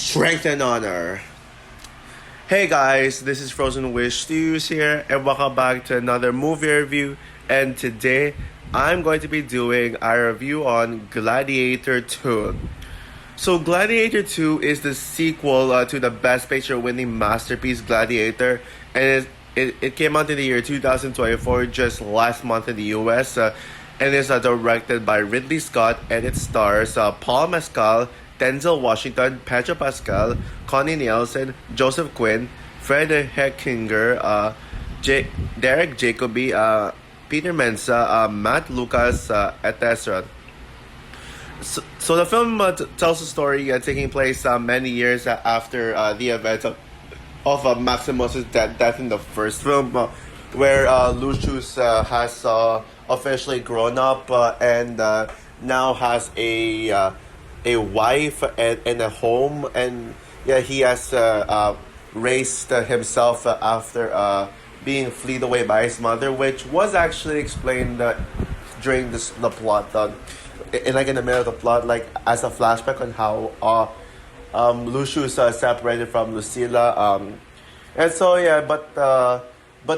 Strength and honor. Hey guys, this is Frozen Wish Studios here, and welcome back to another movie review. And today, I'm going to be doing a review on Gladiator 2. So, Gladiator 2 is the sequel to the Best Picture winning masterpiece Gladiator, and it came out in the year 2024, just last month in the US, and is directed by Ridley Scott, and it stars Paul Mescal, Denzel Washington, Pedro Pascal, Connie Nielsen, Joseph Quinn, Fred Heckinger, Derek Jacobi, Peter Mensa, Matt Lucas, etc. So the film tells a story taking place many years after the events of Maximus's death in the first film, where Lucius has officially grown up and now has a wife and a home, and yeah, he has raised himself after being fleed away by his mother, which was actually explained during the plot, in the middle of the plot, like as a flashback on how Lucius separated from Lucilla, and so yeah, but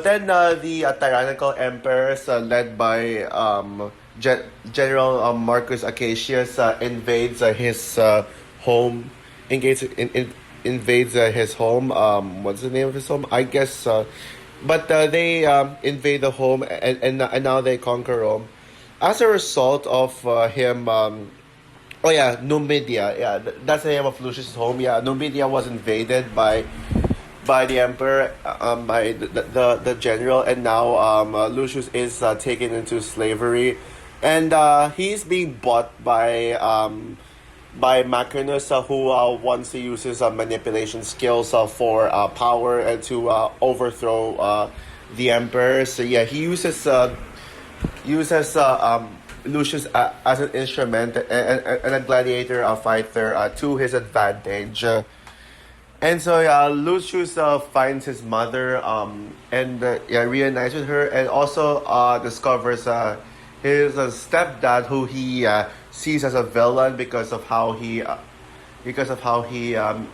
then the tyrannical emperors led by General Marcus Acacius invades his home, invades his home. What's the name of his home? I guess. But they invade the home, and now they conquer Rome. As a result of him, oh yeah, Numidia. Yeah, that's the name of Lucius' home. Yeah, Numidia was invaded by the emperor, by the general, and now Lucius is taken into slavery, and he's being bought by Macrinus, who wants to use his manipulation skills for power and to overthrow the emperor. So yeah, he uses Lucius as an instrument and a gladiator fighter to his advantage. And so yeah, Lucius finds his mother and reunites with her, and also discovers his stepdad, who he sees as a villain because of how he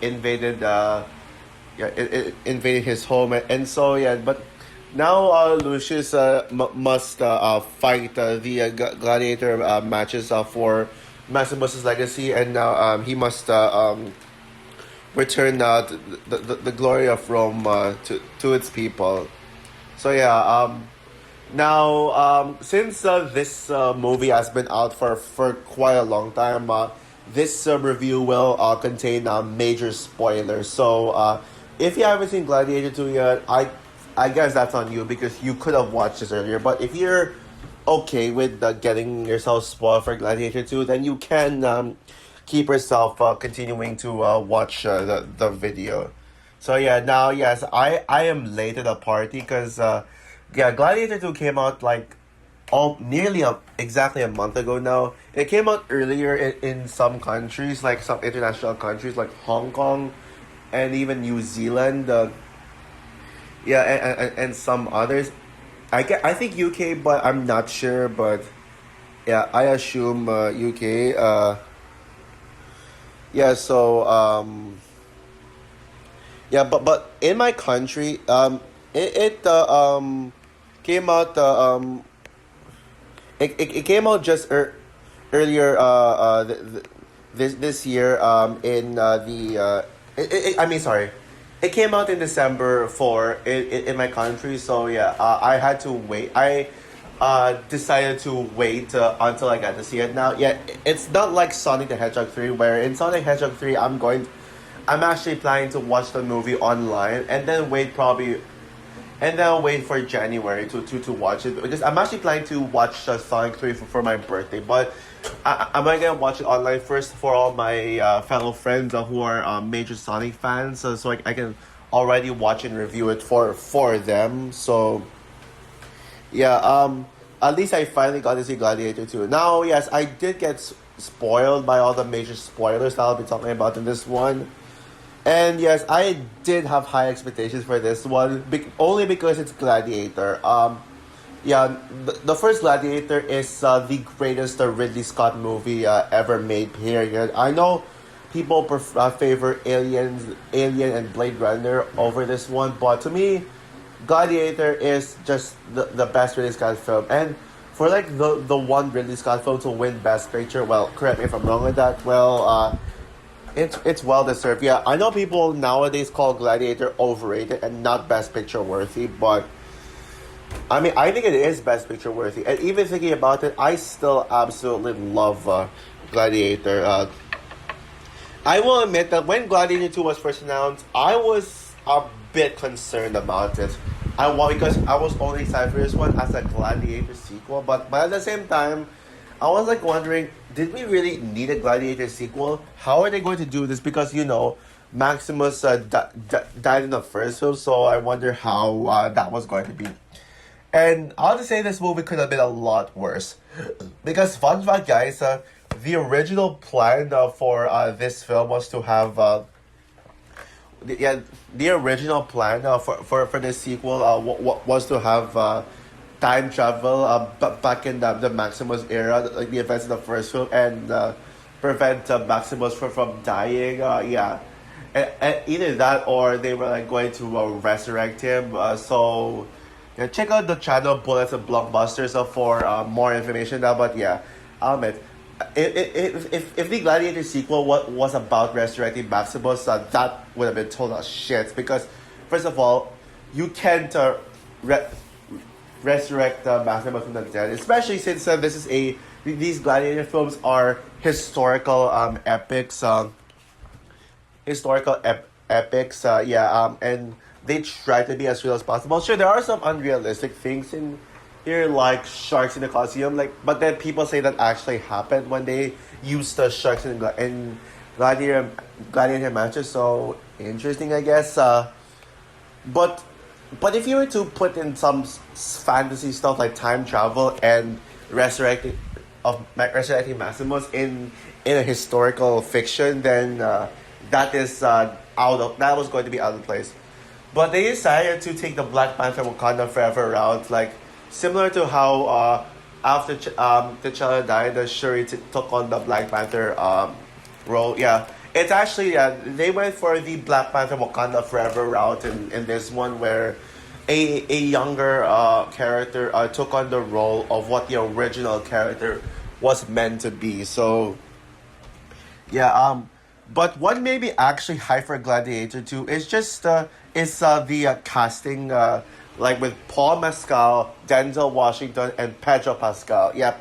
invaded invaded his home, and so yeah. But now Lucius must fight the gladiator matches for Maximus's legacy, and now he must return the glory of Rome to its people. So yeah, now since this movie has been out for quite a long time, this review will contain major spoilers. So if you haven't seen Gladiator 2 yet, I guess that's on you, because you could have watched this earlier. But if you're okay with getting yourself spoiled for Gladiator 2, then you can keep yourself continuing to watch the video. So yeah, now yes, I am late to the party, because yeah, Gladiator 2 came out like exactly a month ago now. It came out earlier in some countries, like some international countries like Hong Kong and even New Zealand. Yeah, and some others. I think UK, but I'm not sure. But yeah, I assume UK. Yeah, so yeah, but in my country, it came out it came out just earlier this year in the I mean, sorry, it came out in December 4 in my country. So yeah, I had to wait. I decided to wait until I got to see it. Now yeah, it's not like Sonic the Hedgehog 3, where in Sonic the Hedgehog 3 I'm actually planning to watch the movie online and then wait for January to watch it, because I'm actually planning to watch Sonic 3 for my birthday. But I'm gonna watch it online first for all my fellow friends who are major Sonic fans, so I can already watch and review it for them. So yeah, at least I finally got to see Gladiator 2. Now yes, I did get spoiled by all the major spoilers that I'll be talking about in this one. And yes, I did have high expectations for this one, only because it's Gladiator. Yeah, the first Gladiator is the greatest Ridley Scott movie ever made, period. I know people favor Alien and Blade Runner over this one, but to me, Gladiator is just the best Ridley Scott film. And for like the one Ridley Scott film to win Best Picture, well, correct me if I'm wrong with that. Well, it's well deserved. Yeah, I know people nowadays call Gladiator overrated and not Best Picture worthy, but I mean, I think it is Best Picture worthy. And even thinking about it, I still absolutely love Gladiator. I will admit that when Gladiator 2 was first announced, I was a bit concerned about it. Because I was only excited for this one as a Gladiator sequel, but at the same time, I was like wondering, did we really need a Gladiator sequel? How are they going to do this? Because Maximus died in the first film, so I wonder how that was going to be. And I'll just say this movie could have been a lot worse. Because fun fact, guys, the original plan for this film was to have the original plan for this sequel was to have time travel back in the Maximus era, like the events in the first film, and prevent Maximus from dying. And either that or they were like going to resurrect him. So yeah, check out the channel Bullets and Blockbusters for more information now. But yeah, I'll admit, if the Gladiator sequel was about resurrecting Maximus, that would have been total shit. Because first of all, you can't resurrect Maximus from the dead, especially since these Gladiator films are historical epics. And they try to be as real as possible. Sure, there are some unrealistic things in here, like sharks in the Colosseum, but then people say that actually happened when they used the sharks in gladiator matches. So interesting, I guess. But if you were to put in some fantasy stuff like time travel and resurrecting Maximus in a historical fiction, then that was going to be out of place. But they decided to take the Black Panther Wakanda Forever route, like similar to how after T'Challa died, Shuri took on the Black Panther role. Yeah, it's actually they went for the Black Panther Wakanda Forever route in this one, where a younger character took on the role of what the original character was meant to be. So yeah, but what made me actually hype for Gladiator 2 is just the casting, like with Paul Mescal, Denzel Washington, and Pedro Pascal. Yep,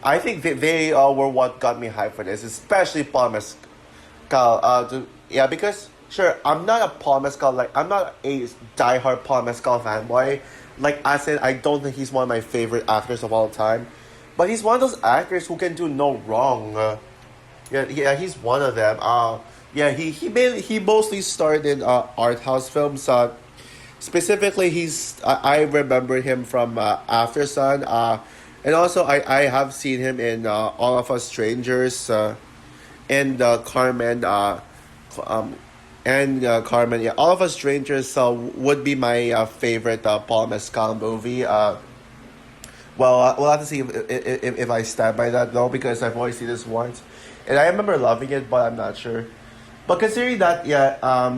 I think they were what got me hyped for this, especially Paul Mescal. Because sure, I'm not a Paul Mescal, I'm not a diehard Paul Mescal fanboy. Like I said, I don't think he's one of my favorite actors of all time, but he's one of those actors who can do no wrong. He's one of them. He mostly starred in art house films. Specifically, I remember him from After Sun. And also I have seen him in All of Us Strangers, and Carmen. Carmen. Yeah, All of Us Strangers would be my favorite Paul Mescal movie. Well, we'll have to see if I stand by that though, because I've only seen this once. And I remember loving it, but I'm not sure. But considering that,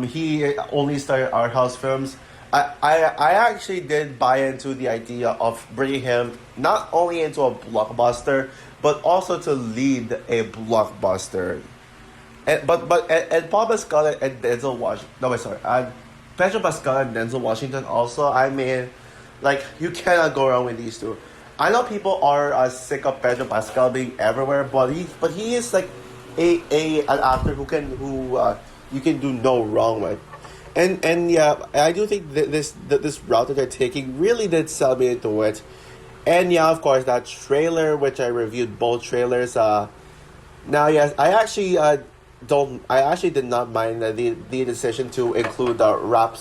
he only started art house films, I actually did buy into the idea of bringing him not only into a blockbuster, but also to lead a blockbuster. And Paul Pascal and Denzel Washington. No, wait, sorry. And Pedro Pascal and Denzel Washington also. I mean, you cannot go wrong with these two. I know people are sick of Pedro Pascal being everywhere, but he is like an actor who you can do no wrong with. And yeah, I do think that this route that they're taking really did sell me into it. And yeah, of course, that trailer, which I reviewed both trailers. Now, yes, I actually did not mind the decision to include a rap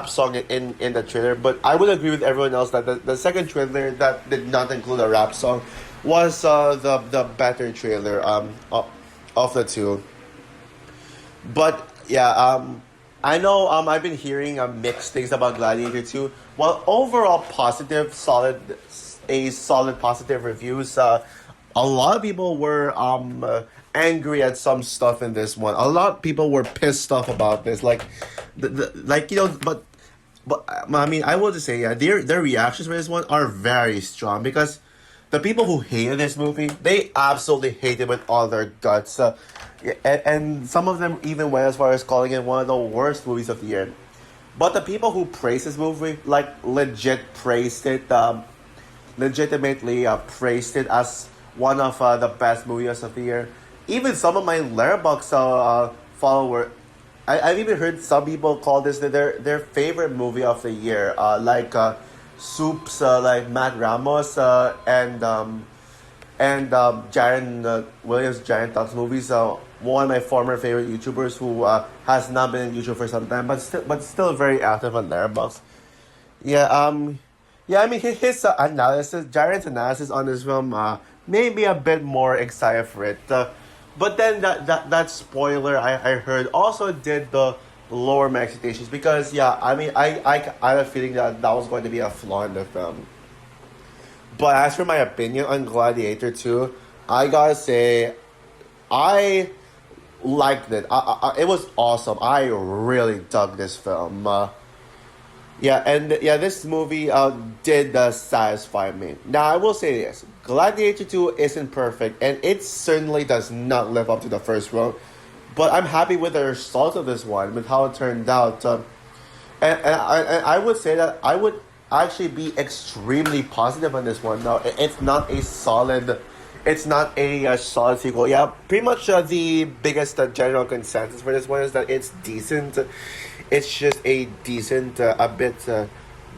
song in the trailer, but I would agree with everyone else that the second trailer that did not include a rap song was the better trailer of the two. But yeah, I know I've been hearing mixed things about Gladiator 2. While overall solid positive reviews, a lot of people were angry at some stuff in this one. A lot of people were pissed off about this. Like, like but I mean, I will just say, yeah, their reactions for this one are very strong because the people who hated this movie, they absolutely hate it with all their guts. Yeah, and some of them even went as far as calling it one of the worst movies of the year. But the people who praised this movie, like legit praised it, legitimately praised it as one of the best movies of the year. Even some of my Letterboxd follower, I've even heard some people call this their favorite movie of the year. Like Soups, like Matt Ramos and Jaren Williams, Jaren Talks Movies. One of my former favorite YouTubers who has not been in YouTube for some time, but still very active on Letterboxd. Yeah, yeah. I mean, his analysis, Jared's analysis on this film, made me a bit more excited for it. But then that spoiler I heard also did the lower my expectations because yeah, I mean, I had a feeling that was going to be a flaw in the film. But as for my opinion on Gladiator 2, I gotta say, I liked it. It was awesome. I really dug this film. Yeah, and yeah, this movie did satisfy me. Now, I will say this Gladiator 2 isn't perfect, and it certainly does not live up to the first one. But I'm happy with the result of this one, with how it turned out. And I would say that I would actually be extremely positive on this one. Now, it's not a solid. It's not a solid sequel. Yeah, pretty much the biggest general consensus for this one is that it's decent. It's just a decent, a bit,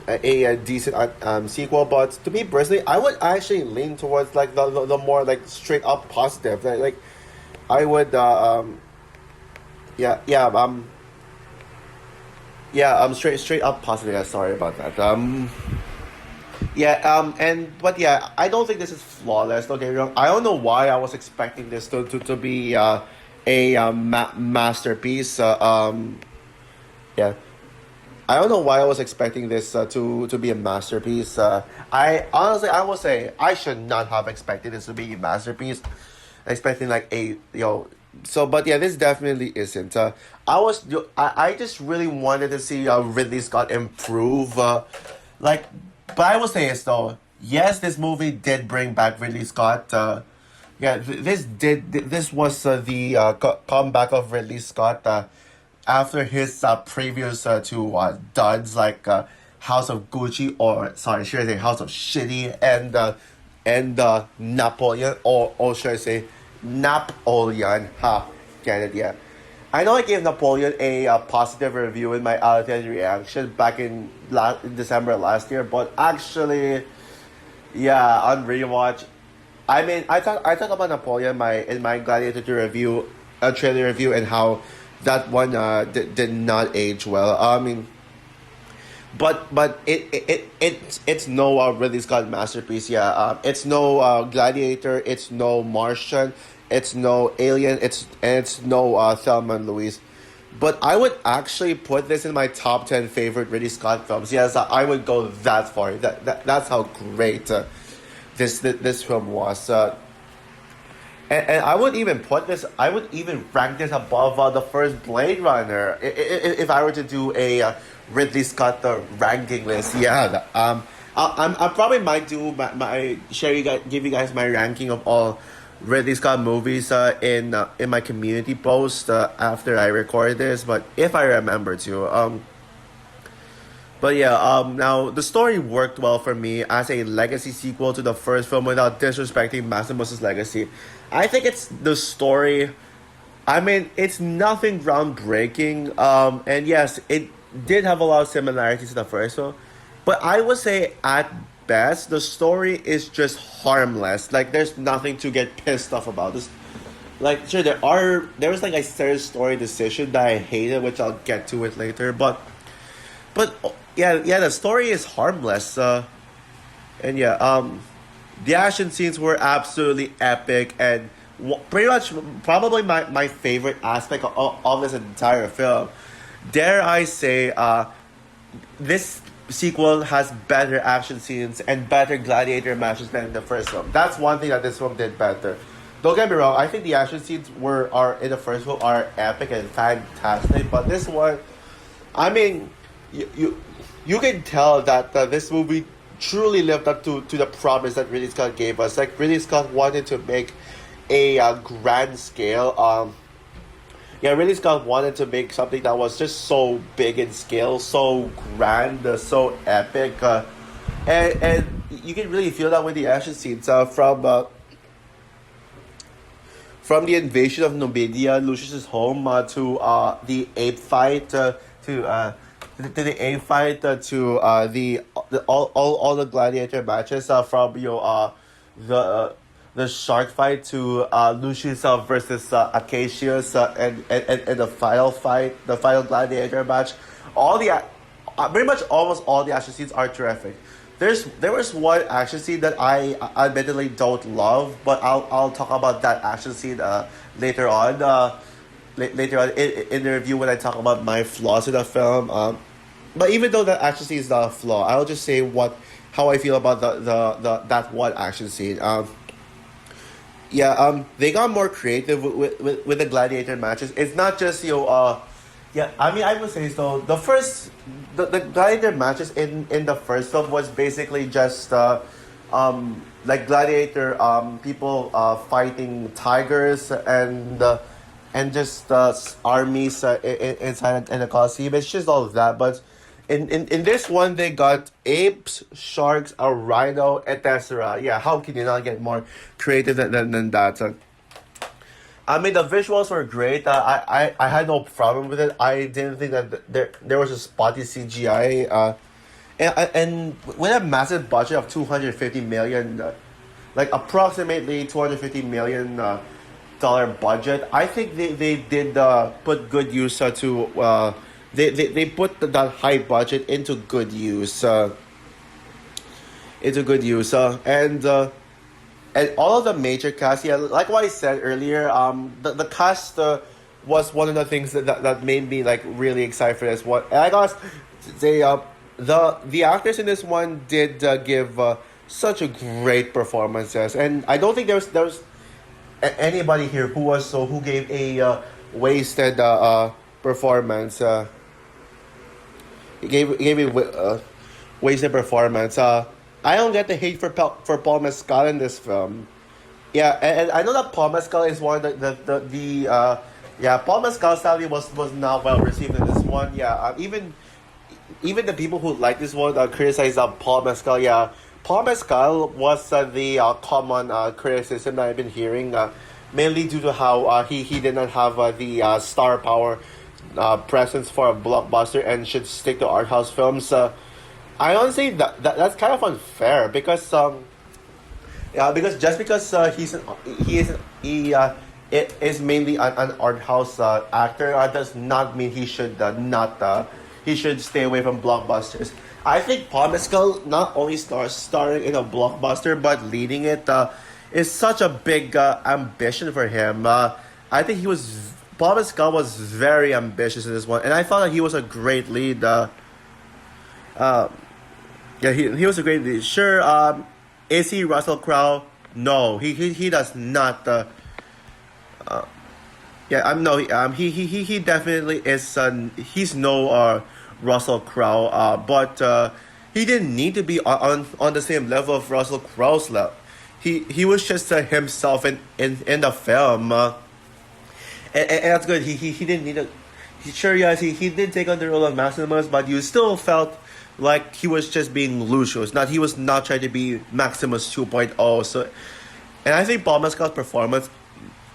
a decent sequel. But to me personally, I would actually lean towards like the more like straight up positive. Like I would, yeah, yeah, yeah, straight up positive. Yeah, sorry about that. Yeah, and but yeah, I don't think this is flawless. Don't get me wrong. I don't know why I was expecting this to be a masterpiece. Yeah, I don't know why I was expecting this to be a masterpiece. I honestly, I will say I should not have expected this to be a masterpiece. Expecting like a So, but yeah, this definitely isn't. I just really wanted to see Ridley Scott improve. Like, but I will say this though. Yes, this movie did bring back Ridley Scott. Yeah, this was the comeback of Ridley Scott after his previous two duds like House of Gucci, or sorry, should I say House of Shitty, and Napoleon, or should I say Napoleon? Ha, get it? Yeah. I know I gave Napoleon a positive review in my out of 10 reaction back in December last year, but actually, yeah, on rewatch, I mean, I thought about Napoleon in my Gladiator 2 review, trailer review, and how that one did not age well. I mean, but it's no Ridley Scott masterpiece. Yeah, it's no Gladiator. It's no Martian. It's no Alien. It's no Thelma and Louise. But I would actually put this in my top 10 favorite Ridley Scott films. Yes, I would go that far. That's how great this film was. And I would even put this. I would even rank this above the first Blade Runner. If I were to do a Ridley Scott ranking list, yeah. I probably might do my share you guys, give you guys my ranking of all Ridley Scott movies in my community post after I record this. But if I remember to, but yeah, now the story worked well for me as a legacy sequel to the first film without disrespecting Maximus's legacy. I think it's the story. I mean, it's nothing groundbreaking. And yes, it did have a lot of similarities to the first one, but I would say at best the story is just harmless. Like there's nothing to get pissed off about. This, like, sure there was like a certain story decision that I hated, which I'll get to it later. But yeah, the story is harmless. And yeah, the action scenes were absolutely epic and pretty much probably my favorite aspect of this entire film. Dare I say, this sequel has better action scenes and better gladiator matches than the first film. That's one thing that this film did better. Don't get me wrong. I think the action scenes are in the first film are epic and fantastic, but this one, I mean, you can tell that this movie truly lived up to the promise that Ridley Scott gave us. Like Ridley Scott wanted to make a grand scale. Yeah, Ridley Scott wanted to make something that was just so big in scale, so grand, so epic, and you can really feel that with the action scenes from the invasion of Numidia, Lucius's home, to the ape fight, to the ape fight, to the all the gladiator matches, from the shark fight to Lucius versus Acacius, and the final fight, the final gladiator match. All the pretty much almost all the action scenes are terrific. There was one action scene that I admittedly don't love, but I'll talk about that action scene later on. Later on in the review when I talk about my flaws in the film. But even though that action scene is not a flaw, I'll just say how I feel about the that one action scene. They got more creative with the gladiator matches. It's not just I mean, I would say so. The gladiator matches in the first film was basically just like gladiator people fighting tigers and just armies inside in the Colosseum. It's just all of that. But in this one, they got apes, sharks, a rhino, etc. Yeah, how can you not get more creative than that? I mean, the visuals were great. I had no problem with it. I didn't think that there was a spotty CGI. And with a massive budget of 250 million, like approximately 250 million dollar budget, I think they did put good use to they put that high budget into good use. And all of the major cast, yeah, like what I said earlier, the cast was one of the things that made me like really excited for this one. And I gotta say, the actors in this one did give such a great performances, and I don't think there was anybody here who gave a wasted performance. He gave a wasted performance. I don't get the hate for Paul Mescal in this film. Yeah, and I know that Paul Mescal is one of Paul Mescal's salary was not well received in this one. Yeah, even the people who like this one criticize Paul Mescal. Yeah, Paul Mescal was the common criticism that I've been hearing, mainly due to how he did not have the star power presence for a blockbuster and should stick to art house films. I honestly that's kind of unfair because he is mainly an art house actor does not mean he should he should stay away from blockbusters. I think Paul Mescal not only starring in a blockbuster but leading it is such a big ambition for him. I think Paul Mescal was very ambitious in this one, and I thought that he was a great lead. He was a great lead. Sure, is he Russell Crowe? No, he does not. He definitely is. He's no Russell Crowe. But he didn't need to be on the same level of Russell Crowe's level. He was just himself in the film, and that's good. He didn't need to. Sure, yes, he did take on the role of Maximus, but you still felt like he was just being Lucius. He was not trying to be Maximus 2.0. So, and I think Paul Mescal's performance,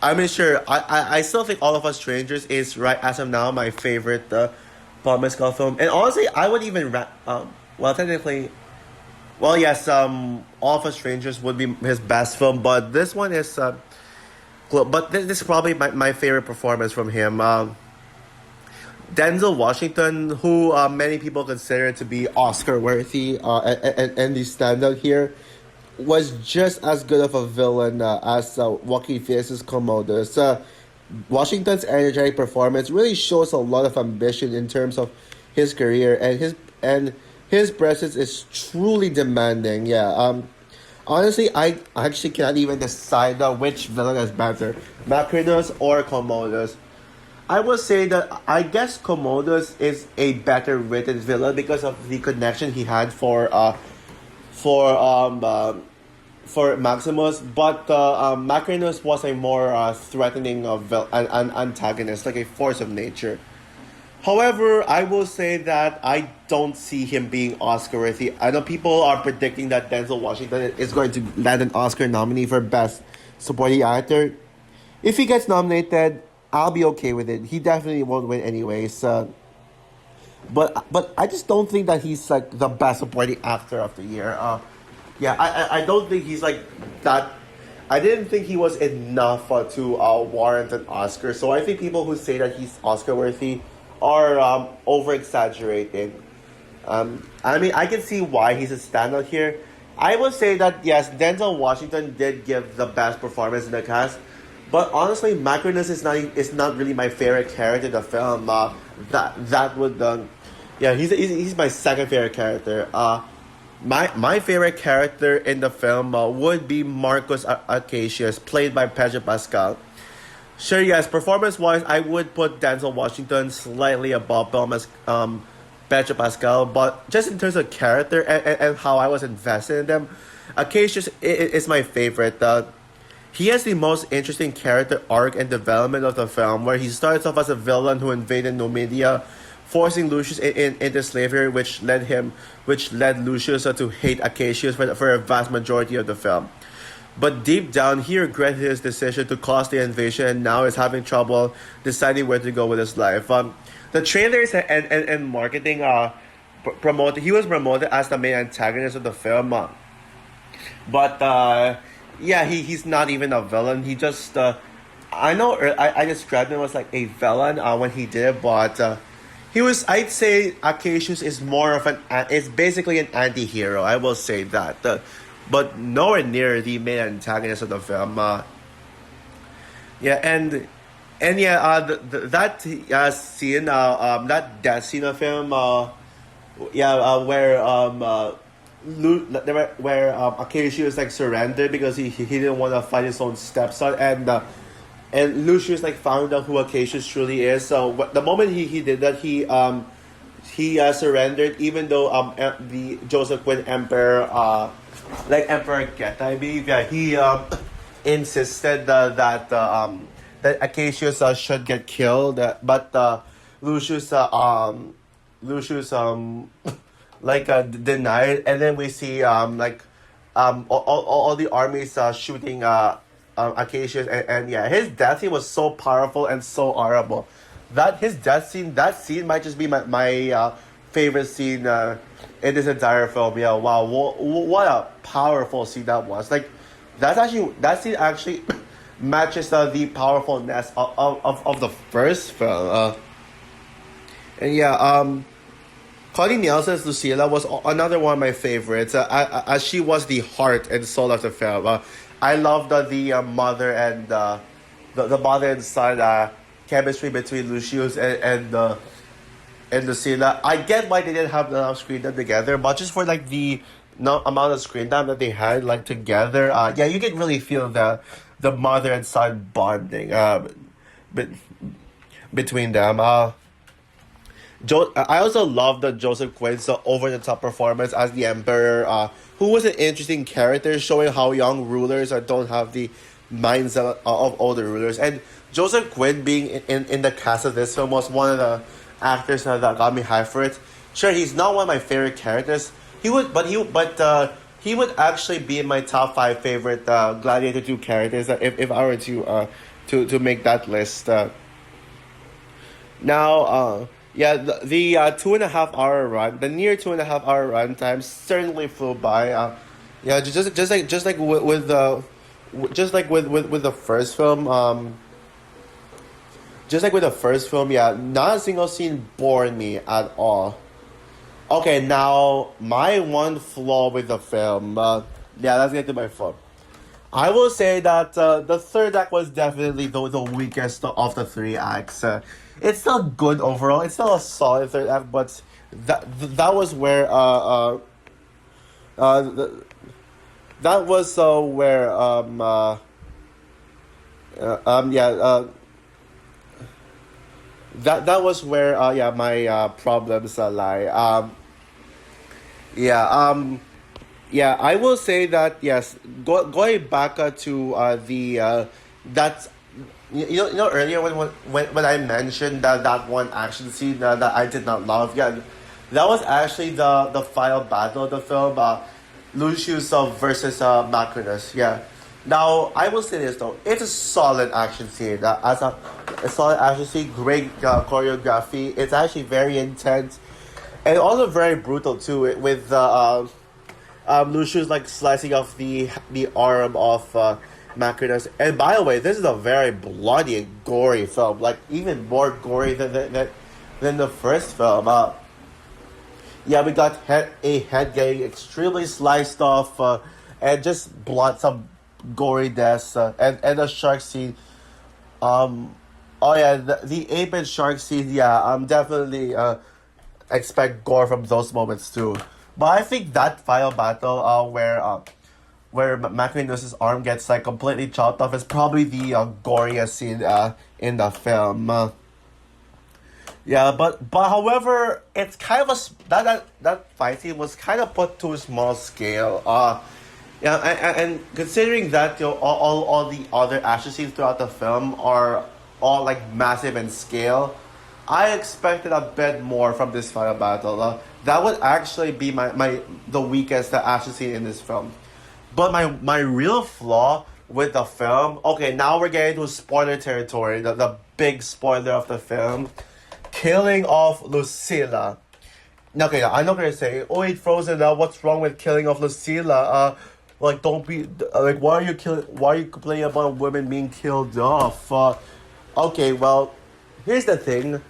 I mean, sure, I still think All of Us Strangers is, right as of now, my favorite Paul Mescal film. And honestly, I would even technically, yes, All of Us Strangers would be his best film, but this one is but this is probably my favorite performance from him. Denzel Washington, who many people consider to be Oscar worthy, and the standout here, was just as good of a villain as Joaquin Phoenix's Commodus. Washington's energetic performance really shows a lot of ambition in terms of his career, and His presence is truly demanding. Yeah. Honestly, I actually cannot even decide which villain is better, Macrinus or Commodus. I would say that I guess Commodus is a better written villain because of the connection he had for for Maximus, but Macrinus was a more threatening of an antagonist, like a force of nature. However, I will say that I don't see him being Oscar worthy. I know people are predicting that Denzel Washington is going to land an Oscar nominee for Best Supporting Actor. If he gets nominated, I'll be okay with it. He definitely won't win anyways. But I just don't think that he's like the best supporting actor of the year. Yeah, I don't think he's like that. I didn't think he was enough to warrant an Oscar. So I think people who say that he's Oscar worthy are over exaggerating. I mean, I can see why he's a standout here. I would say that yes, Denzel Washington did give the best performance in the cast, but honestly, Macrinus is not really my favorite character in the film. That would yeah, he's my second favorite character. My favorite character in the film would be Marcus Acacius, played by Pedro Pascal. Sure, yes, performance wise, I would put Denzel Washington slightly above Pedro Pascal, but just in terms of character and how I was invested in them, Acacius is my favorite. He has the most interesting character arc and development of the film, where he starts off as a villain who invaded Numidia, forcing Lucius into slavery, which led Lucius to hate Acacius for a vast majority of the film. But deep down, he regretted his decision to cause the invasion and now is having trouble deciding where to go with his life. The trailers and marketing promoted. He was promoted as the main antagonist of the film, but yeah, he's not even a villain. He just I know I described him as like a villain when he did it, but he was. I'd say Acacius is more of is basically an anti-hero. I will say that, but nowhere near the main antagonist of the film. Yeah, and yeah, that scene, that death scene of him, yeah, where Acacius like surrendered because he didn't want to fight his own stepson, and Lucius like found out who Acacius truly is. So the moment he did that, he surrendered, even though the Joseph Quinn Emperor like Emperor Geta, I believe, yeah, he insisted that Acacius should get killed, but Lucius Lucius like denied, and then we see like all the armies shooting Acacius, and yeah, his death scene was so powerful and so horrible. That scene might just be my favorite scene in this entire film. Yeah, wow, what a powerful scene that was. Like that scene actually matches the powerfulness of the first film. And yeah, Connie Nielsen's Lucilla was another one of my favorites, as she was the heart and soul of the film. I loved the mother and the mother and son chemistry between Lucius and Lucilla. I get why they didn't have enough screen time together, but just for like the no amount of screen time that they had like together, yeah, you can really feel the mother and son bonding be- between them. I also love the Joseph Quinn's over the top performance as the Emperor, who was an interesting character, showing how young rulers don't have the mindset of older rulers. And Joseph Quinn being in the cast of this film was one of the actors that got me high for it. Sure, he's not one of my favorite characters. He would actually be in my top 5 favorite Gladiator 2 characters if I were to make that list. Now, yeah, the 2.5 hour run, the near 2.5 hour run time certainly flew by. Yeah, just like with the just like with the first film. Just like with the first film, yeah, not a single scene bored me at all. Okay, now my one flaw with the film. Yeah, let's get to my flaw. I will say that the third act was definitely the weakest of the 3 acts. it's still good overall. It's still a solid third act, but that was where uh th- that was where yeah that was where yeah my problems lie. Yeah yeah, I will say that yes. Going back to the that's you know earlier when I mentioned that one action scene that I did not love. Yeah, that was actually the final battle of the film. Lucius versus Macrinus. Yeah. Now I will say this though, it's a solid action scene. As a solid action scene, great choreography. It's actually very intense and also very brutal too. With Lucius like slicing off the arm of Macrinus. And by the way, this is a very bloody and gory film. Like even more gory than the first film. Yeah, we got a head getting extremely sliced off, and just blood, some gory deaths, and the shark scene. Um, oh yeah, the ape and shark scene. Yeah, definitely expect gore from those moments too. But I think that final battle, where Macrinus's arm gets like completely chopped off, is probably the goriest scene in the film. Yeah, but however, it's kind of that fight scene was kind of put to a small scale. Yeah, and considering that all the other action scenes throughout the film are all like massive in scale, I expected a bit more from this final battle. That would actually be my the weakest action scene in this film. But my real flaw with the film, okay, now we're getting to spoiler territory, the big spoiler of the film, killing off Lucilla. Okay, I'm not gonna say, oh, it Frozen. What's wrong with killing off Lucilla? Like, don't be like, why are you killing? Why are you complaining about women being killed off? Okay, well, here's the thing.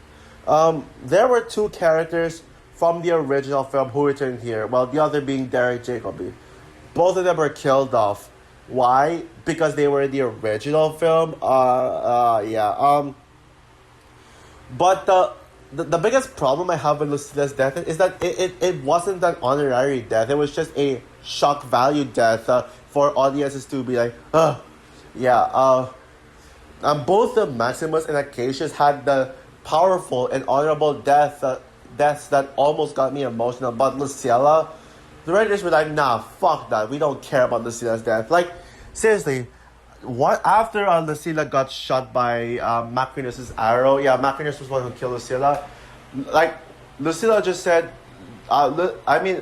There were two characters from the original film who returned here. Well, the other being Derek Jacobi. Both of them were killed off. Why? Because they were in the original film. Yeah. But the biggest problem I have with Lucilla's death is that it wasn't an honorary death. It was just a shock value death for audiences to be like, yeah. Both the Maximus and Acacius had the powerful and honorable deaths that almost got me emotional. But Lucilla, the writers were like, nah, fuck that. We don't care about Lucilla's death. Like, seriously, what after Lucilla got shot by Macrinus's arrow? Yeah, Macrinus was one who killed Lucilla. Like, Lucilla just said, I mean,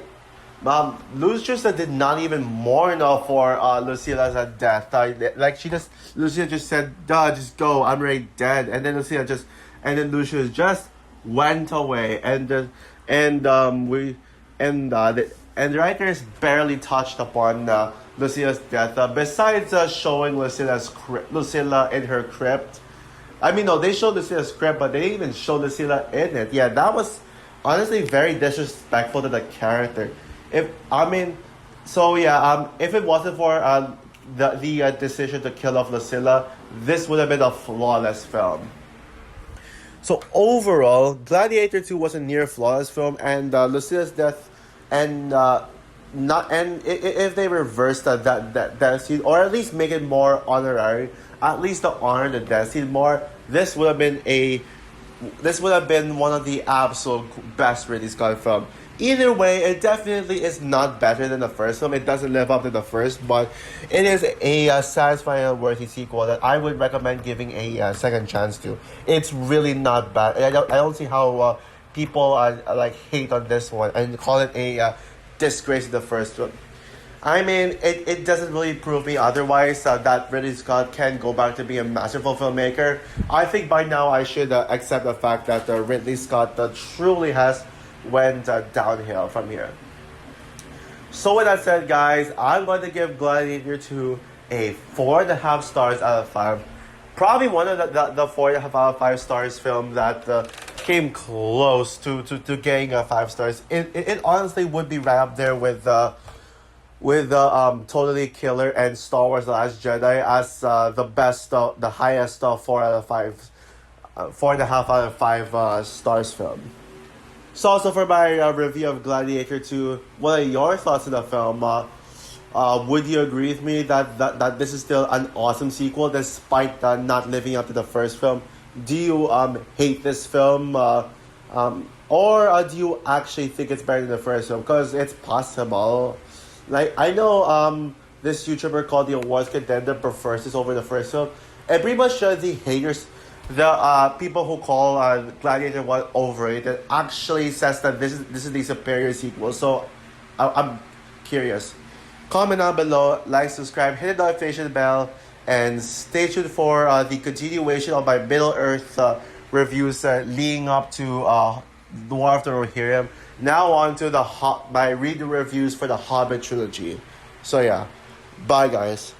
Lucius did not even mourn for Lucilla's death. Like Lucia just said, "Duh, just go. I'm already dead." And then Lucius just went away, and the writers barely touched upon Lucilla's death. Besides showing Lucilla in her crypt. I mean, no, they showed Lucilla's crypt, but they didn't even show Lucilla in it. Yeah, that was honestly very disrespectful to the character. If I mean, so yeah, if it wasn't for the decision to kill off Lucilla, this would have been a flawless film. So overall, Gladiator 2 was a near flawless film, and Lucilla's death, and not and if they reversed that scene, or at least make it more honorary, at least to honor the death scene more, this would have been one of the absolute best Ridley Scott film. Either way, it definitely is not better than the first film. It doesn't live up to the first, but it is a satisfying and worthy sequel that I would recommend giving a second chance to. It's really not bad. I don't see how people like hate on this one and call it a disgrace to the first one. I mean, it doesn't really prove me otherwise that Ridley Scott can go back to being a masterful filmmaker. I think by now I should accept the fact that Ridley Scott truly has went downhill from here. So with that said, guys, I'm going to give Gladiator 2 a 4.5 stars out of 5. Probably one of the 4.5 out of 5 stars film that came close to getting 5 stars. It honestly would be right up there with Totally Killer and Star Wars: The Last Jedi as the best, the highest 4 out of 5. 4.5 out of 5 stars film. So also for my review of Gladiator 2, what are your thoughts on the film? Would you agree with me that this is still an awesome sequel despite not living up to the first film? Do you hate this film? Or do you actually think it's better than the first film? Because it's possible. Like, I know this YouTuber called the Awards Contender prefers this over the first film. And pretty much the haters, the people who call Gladiator 1 overrated, actually says that this is the superior sequel. So I'm curious. Comment down below, like, subscribe, hit the notification bell, and stay tuned for the continuation of my Middle Earth reviews leading up to the War of the Rohirrim. Now on to my reading reviews for the Hobbit trilogy. So yeah, bye guys.